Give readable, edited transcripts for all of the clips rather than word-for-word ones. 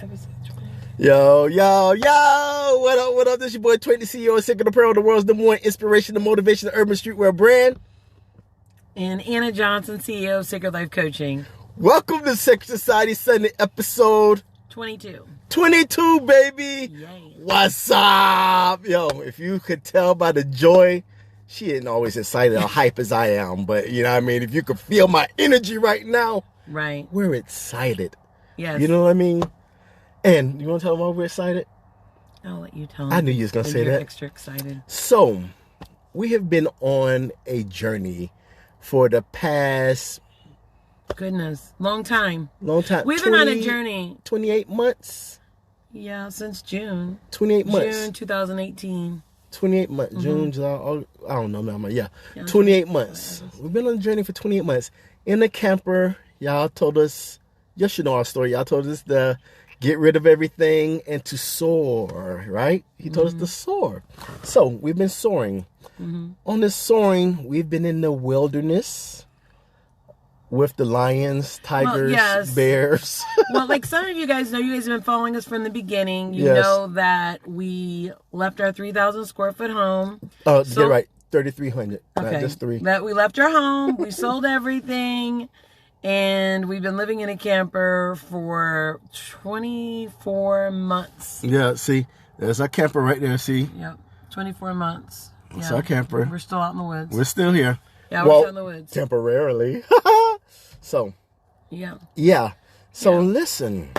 Episode 20. Yo, what up? This your boy, 20, CEO of Sacred Apparel, the world's number one inspiration and motivation of urban streetwear brand. And Anna Johnson, CEO of Sacred Life Coaching. Welcome to Sacred Society Sunday episode 22. 22, baby. Yay. What's up? Yo, if you could tell by the joy, she ain't always excited or hype as I am, but you know what I mean? If you could feel my energy right now, right, we're excited. Yes. You know what I mean? And you want to tell them why we're excited? I'll let you tell them. I knew you was going to say you're that. Extra excited. So, we have been on a journey for the past... Goodness. Long time. We've been on a journey. 28 months? Yeah, since June. 28 months. June 2018. 28 months. Mm-hmm. June, July, August, I don't know. Yeah. 28 months. We've been on a journey for 28 months. In the camper, y'all told us... You should know our story. Y'all told us to get rid of everything and to soar, right? He told us to soar. So we've been soaring. Mm-hmm. On this soaring, we've been in the wilderness with the lions, tigers, bears. Well, like some of you guys know, you guys have been following us from the beginning. You Yes. know that we left our 3,000 square foot home. Oh, get right. 3,300. Okay. Not just 3. That we left our home. We sold everything. And we've been living in a camper for 24 months. Yeah, see, there's our camper right there, see? Yep, 24 months. That's our camper. We're still out in the woods. We're still here. Yeah, we're still in the woods. Temporarily. So, yeah. So listen,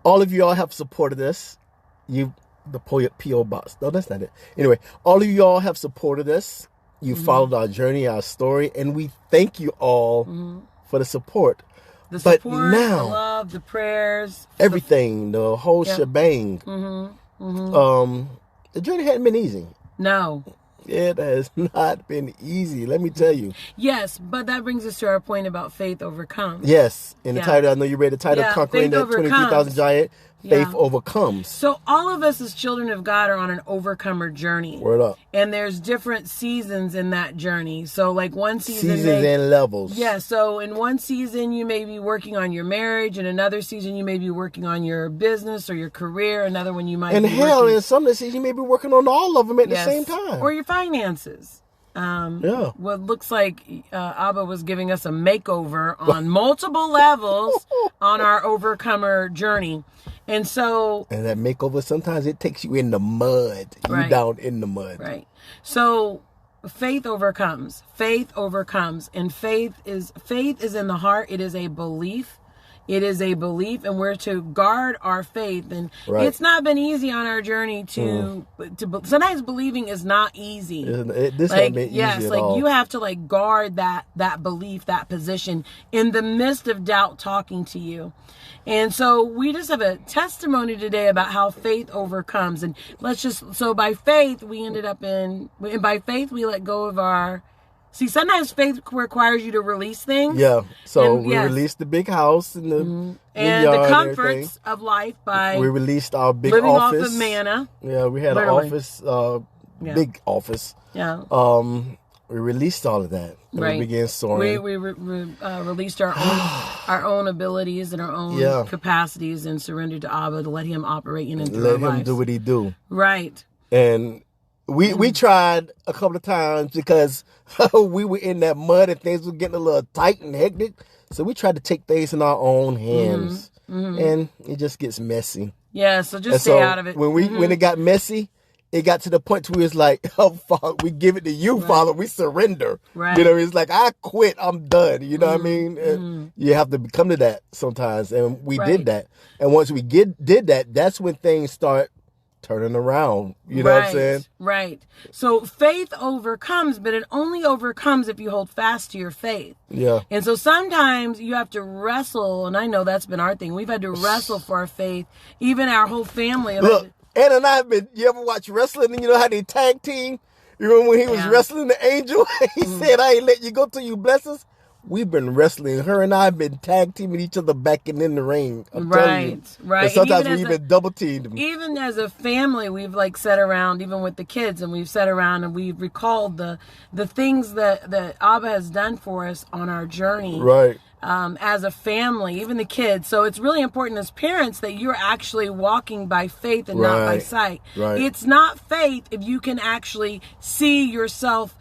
all of y'all have supported us. The P.O. box. No, that's not it. Anyway, all of y'all have supported us. You followed our journey, our story, and we thank you all for the support. The support, but now, the love, the prayers. everything, the whole shebang. The journey hadn't been easy. No. It has not been easy, let me tell you. Yes, but that brings us to our point about faith overcomes. Yes, in the title, I know you read the title, Conquering Faith that 23,000 Giant. Faith overcomes. So all of us as children of God are on an overcomer journey. Word up. And there's different seasons in that journey. So like one season... Seasons and levels. Yeah, so in one season you may be working on your marriage. In another season you may be working on your business or your career. Another one you might be in some of the seasons you may be working on all of them at the same time. Or your finances. What looks like Abba was giving us a makeover on multiple levels on our overcomer journey. And that makeover, sometimes it takes you in the mud. Right. You down in the mud. Right. So faith overcomes. And faith is in the heart. It is a belief. And we're to guard our faith. And it's not been easy on our journey to sometimes believing is not easy. This hasn't been easy at all. You have to guard that belief, that position in the midst of doubt talking to you. And so we just have a testimony today about how faith overcomes. And by faith, we ended up by faith, we let go of sometimes faith requires you to release things. Yeah. So we released the big house and the comforts of life we released our big living office. off of manna. Yeah, we had an office, big office. Yeah. We released all of that. And we began soaring. We released our own abilities and our own capacities and surrendered to Abba to let him operate in and through our lives. Let him do what he do. Right. And we tried a couple of times because we were in that mud and things were getting a little tight and hectic. So we tried to take things in our own hands. And it just gets messy. Yeah, so stay out of it. When it got messy, it got to the point where it's like, oh, Father, we give it to you, Father. We surrender. Right. You know, it's like, I quit. I'm done. You know what I mean? And you have to come to that sometimes. And we did that. And once we did that, that's when things start turning around. You know what I'm saying? Right. So faith overcomes, but it only overcomes if you hold fast to your faith. Yeah. And so sometimes you have to wrestle, and I know that's been our thing. We've had to wrestle for our faith, even our whole family. Look, Anna and I have been, you ever watch wrestling and you know how they tag team? You remember when he was wrestling the angel? He said, I ain't let you go till you bless us. We've been wrestling. Her and I have been tag teaming each other back and in the ring. I'm telling you. Right. And sometimes we even double teamed them. Even as a family, we've sat around, even with the kids, and we've sat around and we've recalled the things that Abba has done for us on our journey. Right. as a family, even the kids. So it's really important as parents that you're actually walking by faith and not by sight. Right. It's not faith if you can actually see yourself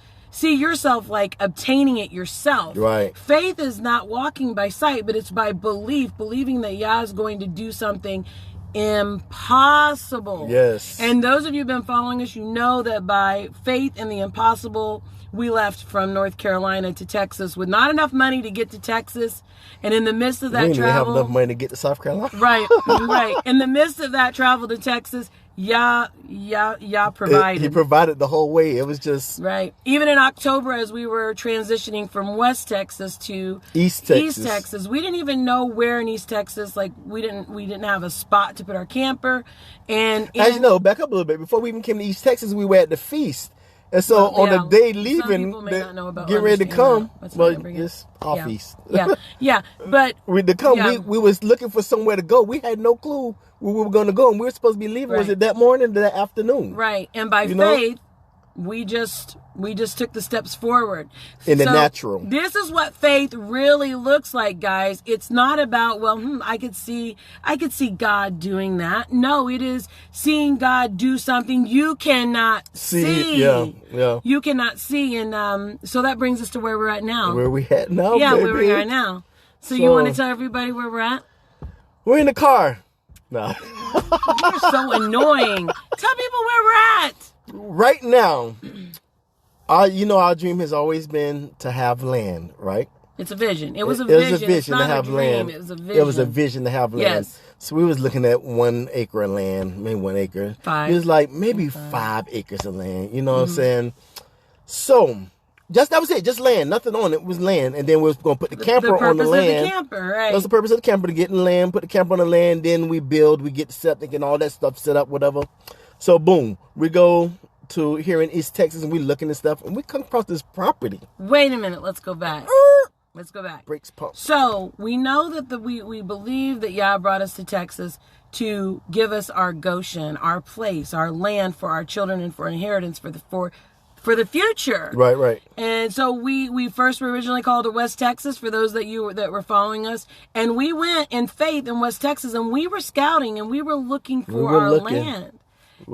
like obtaining it yourself. Right. Faith is not walking by sight, but it's by believing that Yah is going to do something impossible. Yes. And those of you who've been following us, you know that by faith in the impossible, we left from North Carolina to Texas with not enough money to get to Texas. And in the midst of that we didn't travel, even have enough money to get to South Carolina. Right. In the midst of that travel to Texas, Yah provided. He provided the whole way. It was just right. Even in October, as we were transitioning from West Texas to East Texas, we didn't even know where in East Texas. Like we didn't have a spot to put our camper. And as you know, back up a little bit. Before we even came to East Texas, we were at the feast. And so on the day leaving, get ready to come. Well, just off east. Yeah. But we was looking for somewhere to go. We had no clue where we were going to go, and we were supposed to be leaving. Right. Was it that morning or that afternoon? Right. And by faith, we just took the steps forward in the natural. This is what faith really looks like, guys. It's not about, I could see God doing that. No, it is seeing God do something you cannot see. Yeah. You cannot see. And so that brings us to where we're at now. Where we at now? Yeah, baby. where we are now. So you want to tell everybody where we're at? We're in the car. No. You're so annoying. Tell people where we're at. Right now, our dream has always been to have land, right? It's a vision. It was a vision. It's not to have a dream. land. It was a vision. It was a vision to have land. Yes. So we was looking at 1 acre of land, maybe 1 acre. 5. It was like maybe 5 acres of land. You know what I'm saying? So that was it. Just land. Nothing on it. It was land. And then we was going to put the camper on the land. The camper, right? That was the purpose of the camper, to get in the land, put the camper on the land. Then we build, we get the septic and all that stuff set up, whatever. So boom, we go to here in East Texas and we looking at stuff and we come across this property. Wait a minute. Let's go back. Brakes pump. So we know that we believe that Yah brought us to Texas to give us our Goshen, our place, our land for our children and for inheritance for the future. Right. And so we first were originally called to West Texas, for those that were following us. And we went in faith in West Texas, and we were scouting and we were looking for our land.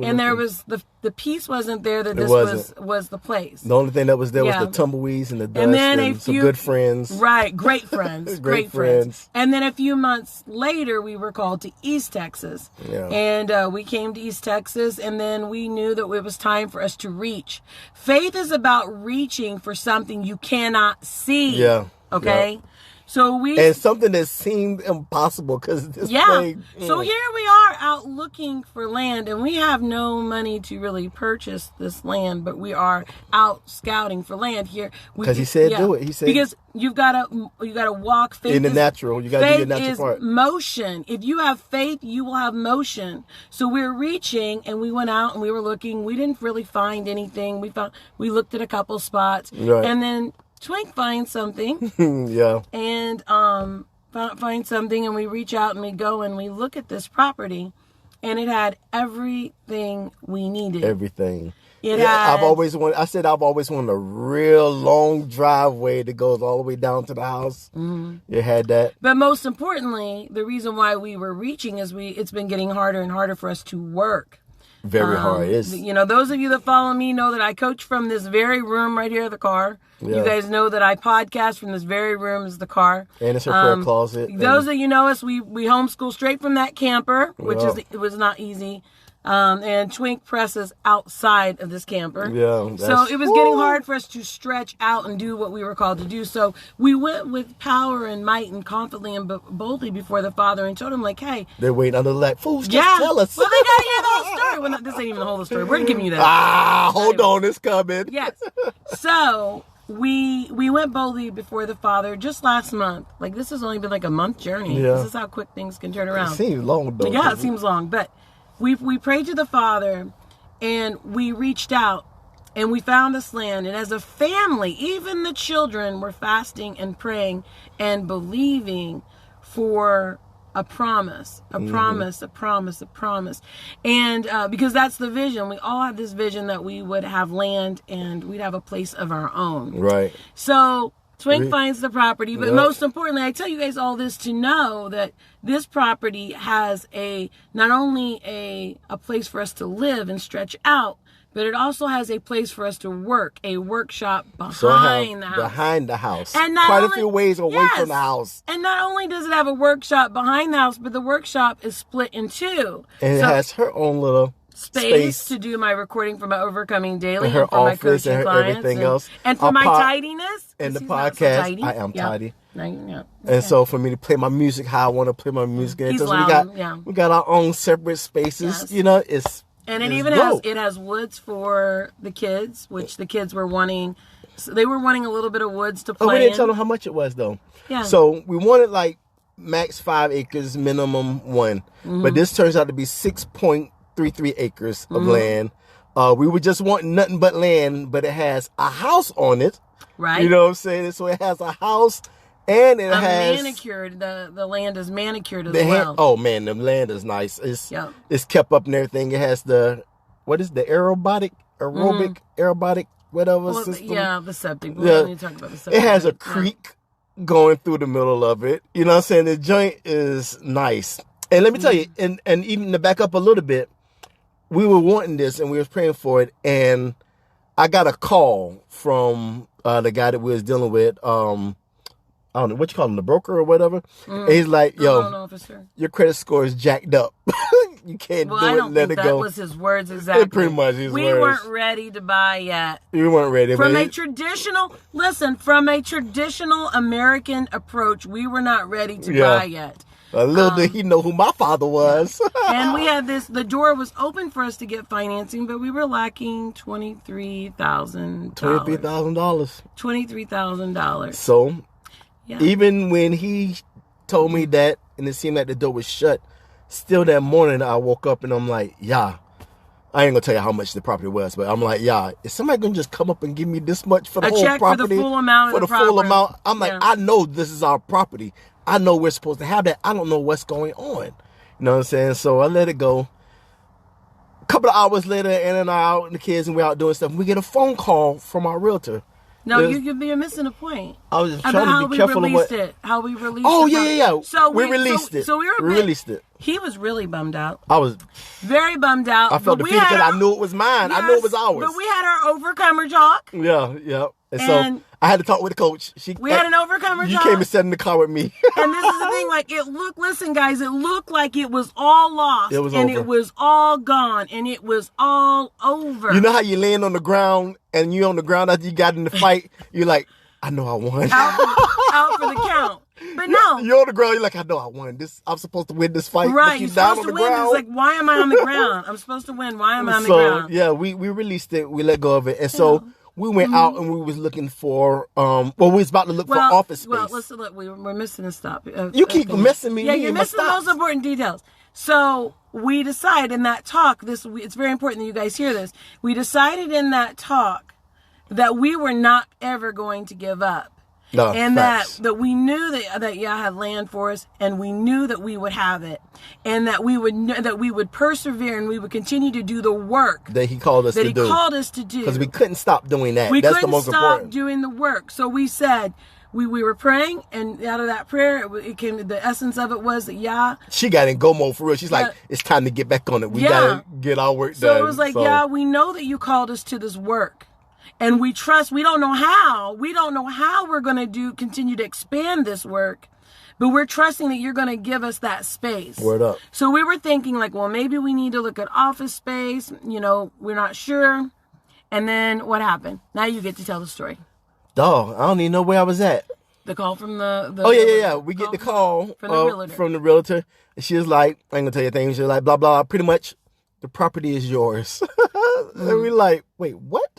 And there was the peace wasn't there that this was the place. The only thing that was there was the tumbleweeds and the dust and and some good friends. Right, great friends. great friends. And then a few months later, we were called to East Texas. Yeah. And we came to East Texas, and then we knew that it was time for us to reach. Faith is about reaching for something you cannot see. Yeah. Okay? Yeah. So and something that seemed impossible because this thing. So here we are out looking for land, and we have no money to really purchase this land, but we are out scouting for land here. Because he said do it. He said because you gotta walk faith in the natural. You gotta do your natural part. Faith is motion. If you have faith, you will have motion. So we're reaching, and we went out and we were looking. We didn't really find anything. We looked at a couple spots, right. And then Twink finds something. Yeah. And find something, and we reach out and we go and we look at this property, and it had everything we needed. Everything. I've always wanted a real long driveway that goes all the way down to the house. Mm-hmm. It had that. But most importantly, the reason why we were reaching is it's been getting harder and harder for us to work. Very hard. Those of you that follow me know that I coach from this very room right here, the car. Yeah. You guys know that I podcast from this very room, is the car. And it's her prayer closet. Those that you know us, we homeschool straight from that camper, which it was not easy. And Twink presses outside of this camper. Yeah. So it was getting hard for us to stretch out and do what we were called to do. So we went with power and might and confidently and boldly before the Father and told him, like, hey. They're waiting under the light. Fools, just tell us. Well, they got to hear the whole story. Well, this ain't even the whole story. We're giving you that. Hold on. It's coming. Yes. So we went boldly before the Father just last month. Like, this has only been like a month journey. Yeah. This is how quick things can turn around. It seems long, though. Yeah, it seems long. But we prayed to the Father, and we reached out, and we found this land. And as a family, even the children were fasting and praying and believing for a promise. And because that's the vision. We all have this vision that we would have land and we'd have a place of our own. Right. So Twink finds the property, but most importantly, I tell you guys all this to know that this property has not only a place for us to live and stretch out, but it also has a place for us to work, a workshop behind the house. Behind the house. And quite a few ways away from the house. And not only does it have a workshop behind the house, but the workshop is split in two. And it has her own little space to do my recording for my Overcoming Daily and her and for my office coaching and clients. everything else. And for my tidiness. And the So podcast, I am tidy. Yeah. And so for me to play my music how I want to play my music. He's loud, loud, we got our own separate spaces. Yes. You know, it's... And it has woods for the kids, which the kids were wanting. So they were wanting a little bit of woods to play we didn't in. tell them how much it was, though. Yeah. So we wanted like max 5 acres, minimum 1. But this turns out to be 6.33 acres of land. We were just wanting nothing but land, but it has a house on it. Right. You know what I'm saying? So it has a house and it has... manicured. The land is manicured as well. Oh, man, the land is nice. It's kept up and everything. It has the aerobic, whatever system. Yeah, the septic. We don't need to talk about the septic. It has a creek going through the middle of it. You know what I'm saying? The joint is nice. And let me tell you, and even to back up a little bit, we were wanting this and we was praying for it. And I got a call from the guy that we was dealing with. I don't know what you call him, the broker or whatever. And he's like, "Yo, your credit score is jacked up. You can't do it. I don't let think it that go." was his words exactly. Pretty much his words. We weren't ready to buy yet. We weren't ready. From a traditional American approach, we were not ready to buy yet. A little did he know who my father was. And we had the door was open for us to get financing, but we were lacking $23,000. $23,000. So, even when he told me that, and it seemed like the door was shut, still that morning I woke up and I'm like, I ain't gonna tell you how much the property was, but I'm like, is somebody gonna just come up and give me this much for the whole check property? For the full amount of the property. full amount. I'm like, I know this is our property. I know we're supposed to have that. I don't know what's going on. You know what I'm saying? So I let it go. A couple of hours later, Anna and I out and the kids, and we're out doing stuff. We get a phone call from our realtor. No, you're missing a point. I was just trying to be careful of what... How we released it. Oh, yeah. So we released it. So we released it. He was really bummed out. I was... very bummed out. I felt defeated because I knew it was mine. Yes, I knew it was ours. But we had our overcomer talk. Yeah. And so I had to talk with the coach. We had an overcomer talk. You came and sat in the car with me. And this is the thing, listen guys, it looked like it was all lost. It was over. It was all gone. And it was all over. You know how you laying on the ground and you on the ground after you got in the fight? You're like, I know I won. Out for the count. But no. You're on the ground. You're like, I know I won. I'm supposed to win this fight. Right. You're supposed to win. It's like, why am I on the ground? I'm supposed to win. Why am I on the ground? Yeah, we released it. We let go of it. And so we went out and we was looking for, we was about to look for office space. Well, look, we're missing a stop. You keep messing me. Yeah, you're missing the most important details. So we decided in that talk, it's very important that you guys hear this. We decided in that talk that we were not ever going to give up. No, and facts. that we knew that Yah had land for us, and we knew that we would have it, and that we would persevere, and we would continue to do the work that He called us to do. Because we couldn't stop doing that. That's the most important. Stop doing the work. So we said we were praying, and out of that prayer, it came. The essence of it was that Yah. She got in go mode for real. She's like, it's time to get back on it. We gotta get our work done. So it was like, Yah, we know that you called us to this work. And we trust, we don't know how we're going to continue to expand this work, but we're trusting that you're going to give us that space. Word up. So we were thinking maybe we need to look at office space. We're not sure. And then what happened? Now you get to tell the story. Dog, I don't even know where I was at. The call from the oh, yeah. We get the call from the realtor. And she was like, I ain't going to tell you a thing. She was like, blah, blah, pretty much the property is yours. And we like, wait, what?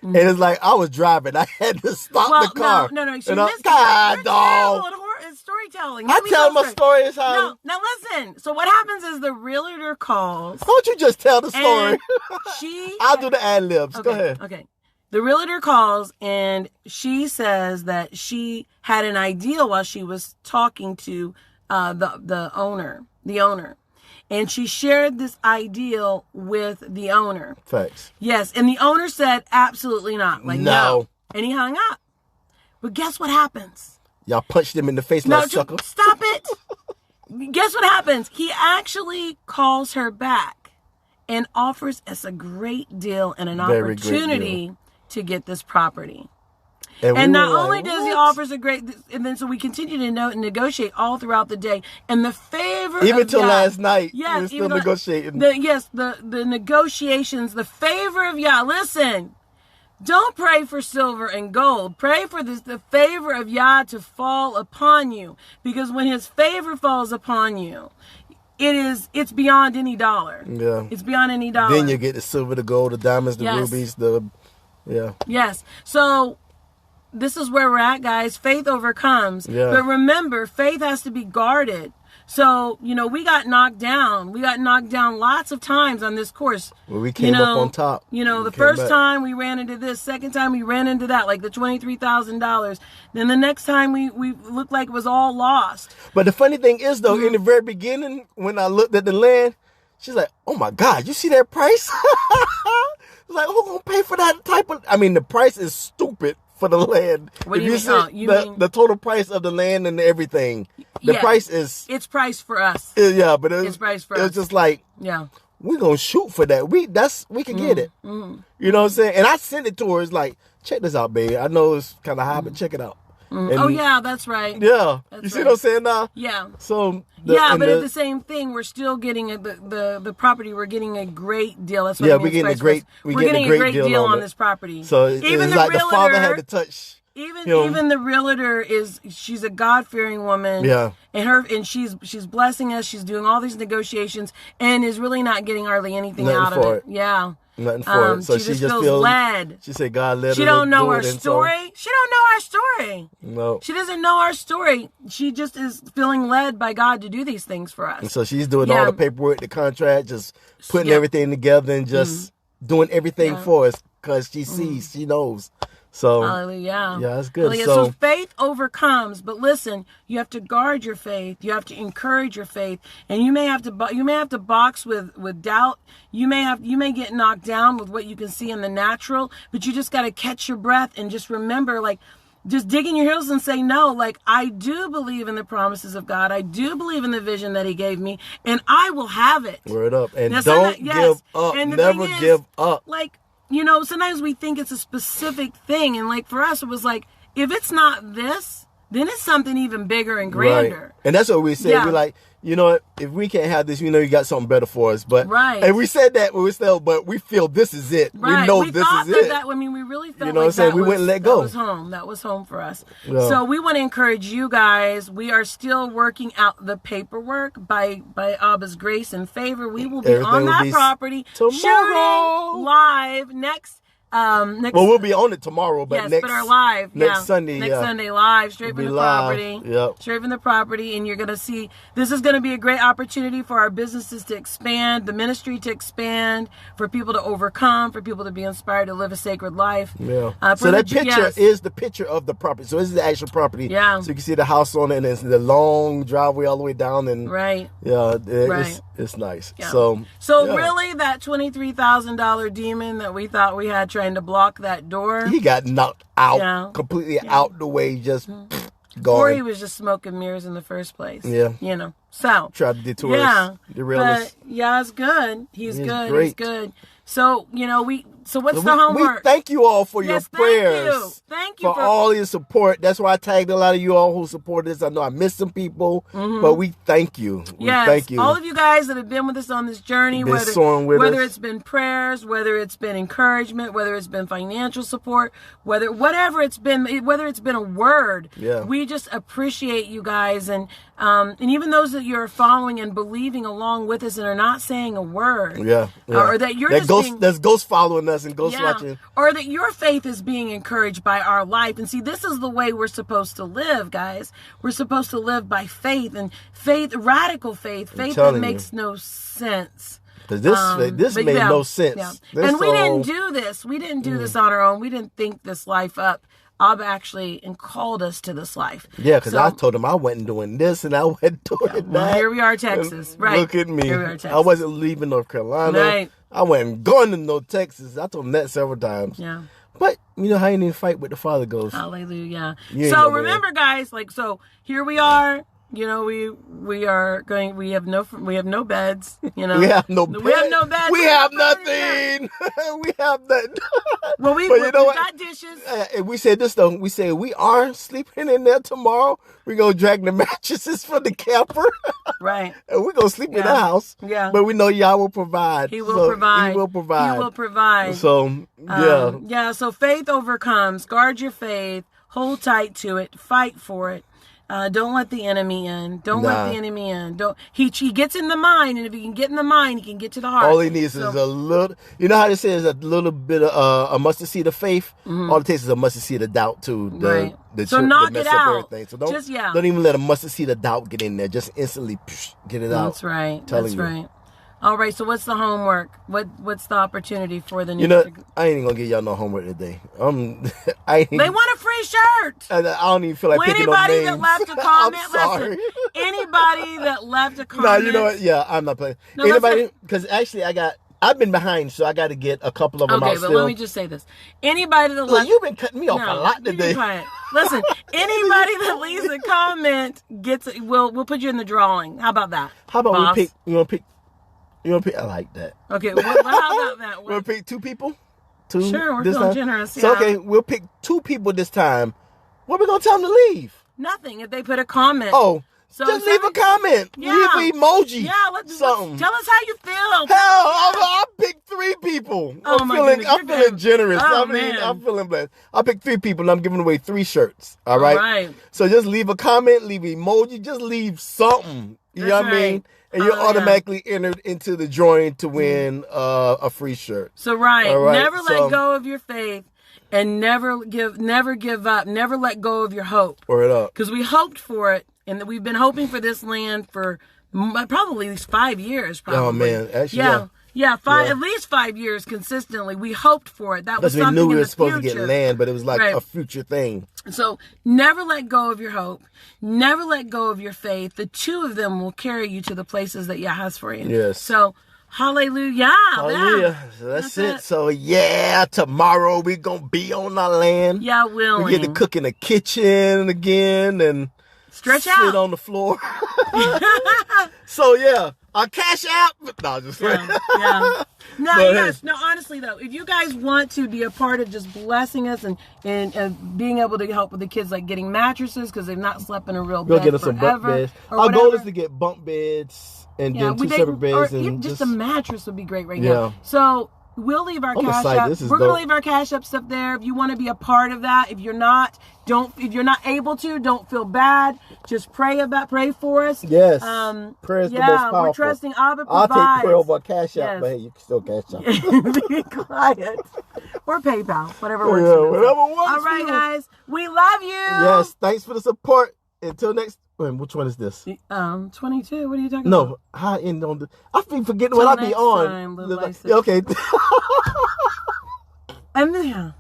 And it's like, I was driving. I had to stop the car. No. She missed God, dog. It's storytelling. I tell my stories, honey. No, now listen. So what happens is the realtor calls. Why don't you just tell the story? I'll do the ad-libs. Okay, go ahead. Okay. The realtor calls and she says that she had an idea while she was talking to the owner. And she shared this ideal with the owner. Facts. Yes. And the owner said, absolutely not. No. And he hung up. But guess what happens? Y'all punched him in the face like sucker. Stop it. Guess what happens? He actually calls her back and offers us a great deal and an opportunity to get this property. And not only does he offers a great, and then so we continue to negotiate all throughout the day. And the favor even till last night, yes, we're still negotiating. The negotiations, the favor of Yah. Listen, don't pray for silver and gold. Pray for the favor of Yah to fall upon you. Because when his favor falls upon you, it's beyond any dollar. Yeah. It's beyond any dollar. Then you get the silver, the gold, the diamonds, the rubies, Yes. So this is where we're at, guys. Faith overcomes. Yeah. But remember, faith has to be guarded. So, we got knocked down. We got knocked down lots of times on this course. Well, we came up on top. The first time we ran into this, second time we ran into that, like the $23,000. Then the next time we looked like it was all lost. But the funny thing is, though, in the very beginning, when I looked at the land, she's like, "Oh my God, you see that price?" Like, who's gonna pay for that type of? I mean, the price is stupid for the land. What do you mean? The total price of the land and everything. The price is. It's priced for us. Yeah, but it's priced for us. It's just like, we're gonna shoot for that. We can get it. Mm-hmm. You know what I'm saying? And I sent it to her. It's like, check this out, baby. I know it's kind of high, but check it out. And, oh yeah, that's right. Yeah, you see what I'm saying now? Yeah. So but at the same thing, we're still getting the property. We're getting a great deal. That's what we're getting a great deal on this property. So even it's like the father had to touch. Even the realtor she's a God-fearing woman. Yeah. And she's blessing us. She's doing all these negotiations and is really not getting hardly anything out of it. Yeah. Nothing for it. So she just feels led. She said God led her. She don't know our story. She don't know our story. No. She doesn't know our story. She just is feeling led by God to do these things for us. And so she's doing all the paperwork, the contract, just putting everything together and just doing everything for us because she sees, she knows. So, hallelujah. Yeah, that's good. So faith overcomes, but listen, you have to guard your faith. You have to encourage your faith, and you may have to box with doubt. You may get knocked down with what you can see in the natural, but you just got to catch your breath and just remember, just dig in your heels and say, no, I do believe in the promises of God. I do believe in the vision that he gave me, and I will have it. Word up. And don't give up. And never give up. Sometimes we think it's a specific thing. And for us, it was if it's not this, then it's something even bigger and grander. Right. And that's what we said. We're like, you know what? If we can't have this, you got something better for us. But and we said that when we said, but we feel this is it. Right. We know this is it. We really felt what I'm saying? We went and let go. That was home. That was home for us. Yeah. So we want to encourage you guys. We are still working out the paperwork by Abba's grace and favor. We will be on that property tomorrow live next. We'll be on it tomorrow, but our live next Sunday, Sunday live, straight from the property, straight from the property, and you're gonna see this is gonna be a great opportunity for our businesses to expand, the ministry to expand, for people to overcome, for people to be inspired to live a sacred life. Yeah. So that picture is the picture of the property. So this is the actual property. Yeah. So you can see the house on it, and it's the long driveway all the way down, and it's nice. Yeah. So really, that $23,000 demon that we thought we had trying to block that door, he got knocked out, completely out the way, just gone. Or he was just smoking mirrors in the first place. Yeah. So tried to detour us. Derail us. But it's good. He's good. Great. He's good. So, what's the homework? We thank you all for your prayers. Thank you for all your support. That's why I tagged a lot of you all who supported this. I know I missed some people, but we thank you. Thank you. All of you guys that have been with us on this journey, whether it's been prayers, whether it's been encouragement, whether it's been financial support, whatever it's been, whether it's been a word, we just appreciate you guys. And even those that you're following and believing along with us and are not saying a word. Or that you're there's ghosts following us and ghost watching. Or that your faith is being encouraged by our life. And see, this is the way we're supposed to live, guys. We're supposed to live by faith, and radical faith that makes no sense. Because this made no sense. Yeah. And we didn't do this. We didn't do this on our own. We didn't think this life up. Abba actually called us to this life. Yeah, because I told him I wasn't doing this and I wasn't doing that. Well, here we are, Texas. Right. Look at me. Here we are, Texas. I wasn't leaving North Carolina. Right. I wasn't going to no Texas. I told him that several times. Yeah. But you know how any fight with the Father goes. Hallelujah. So remember, guys, like, so here we are. You know, we have no beds. You know, we have no beds. We have no beds. We have nothing. We have nothing. Well, we got dishes. And we said this though. We said we are sleeping in there tomorrow. We're gonna drag the mattresses from the camper. Right. And we're gonna sleep in the house. Yeah. But we know y'all will provide. He will provide. He will provide. He will provide. So yeah. Yeah. So faith overcomes. Guard your faith. Hold tight to it. Fight for it. Don't let the enemy in. Don't let the enemy in. He gets in the mind, and if he can get in the mind, he can get to the heart. All he needs is a little. You know how they say is a little bit of a mustard seed of faith. Mm-hmm. All it takes is a mustard seed of doubt too. So knock it out. So don't even let a mustard seed of doubt get in there. Just instantly get it out. That's right. That's right. All right, so what's the homework? What's the opportunity for the new? You know, I ain't even gonna give y'all no homework today. They want a free shirt. I don't even feel like picking up names. Anybody that left a comment, I'm sorry. listen. Anybody that left a comment. No, you know what? Yeah, I'm not playing. No, anybody? Because actually, I've been behind, so I got to get a couple of them out still. Okay, but let me just say this. Anybody that left... You've been cutting me off a lot today. Listen, anybody that leaves a comment we'll put you in the drawing. How about that? How about boss? we pick? You want to pick? I like that. Okay, well, how about that? We'll pick 2 people? Sure, we're feeling generous. Yeah. So, okay, we'll pick 2 people this time. What are we going to tell them to leave? Nothing, if they put a comment. Oh, so just leave a comment. Yeah. Leave an emoji. Yeah, something. Tell us how you feel. Hell, I picked 3 people. I'm feeling generous. I'm feeling blessed. I picked 3 people, and I'm giving away 3 shirts. All right? All right. So just leave a comment, leave an emoji, just leave something. You know what I mean? And you're automatically entered into the drawing to win a free shirt. So never let go of your faith, and never give up. Never let go of your hope. Word up. Because we hoped for it, and we've been hoping for this land for probably at least 5 years. Probably. Oh man, actually, at least 5 years consistently. We hoped for it. That was something we knew we in were the supposed future. to get land, but it was like a future thing. So never let go of your hope. Never let go of your faith. The 2 of them will carry you to the places that Yah has for you. Yes. So hallelujah. Hallelujah. So that's it. So tomorrow we're going to be on our land. Yeah, willing. We get to cook in the kitchen again and sit on the floor. So our Cash App. No, just No, honestly though, if you guys want to be a part of just blessing us and being able to help with the kids, like getting mattresses because they've not slept in a real bed we'll get us forever, some bunk beds. Our goal is to get bunk beds and then 2 separate beds, and just a mattress would be great now. So we'll leave our Cash App. We're going to leave our Cash App stuff there. If you want to be a part of that, if you're not able to, don't feel bad. Just pray for us. Yes. Prayer is the most powerful. We're trusting Abba provides. I'll take prayer over Cash App, but hey, you can still Cash App. Be quiet. Or PayPal, whatever works. Whatever works. All right, guys. We love you. Yes. Thanks for the support. Until next. Wait, which one is this? 22. What are you talking about? No, I end on the. I be forgetting what I be on. Okay. And then,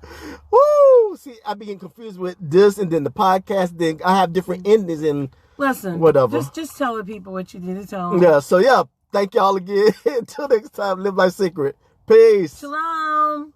woo! See, I be getting confused with this and then the podcast. Then I have different endings and whatever. Just tell the people what you need to tell them. Yeah. So thank y'all again. Until next time, live life sacred. Peace. Shalom.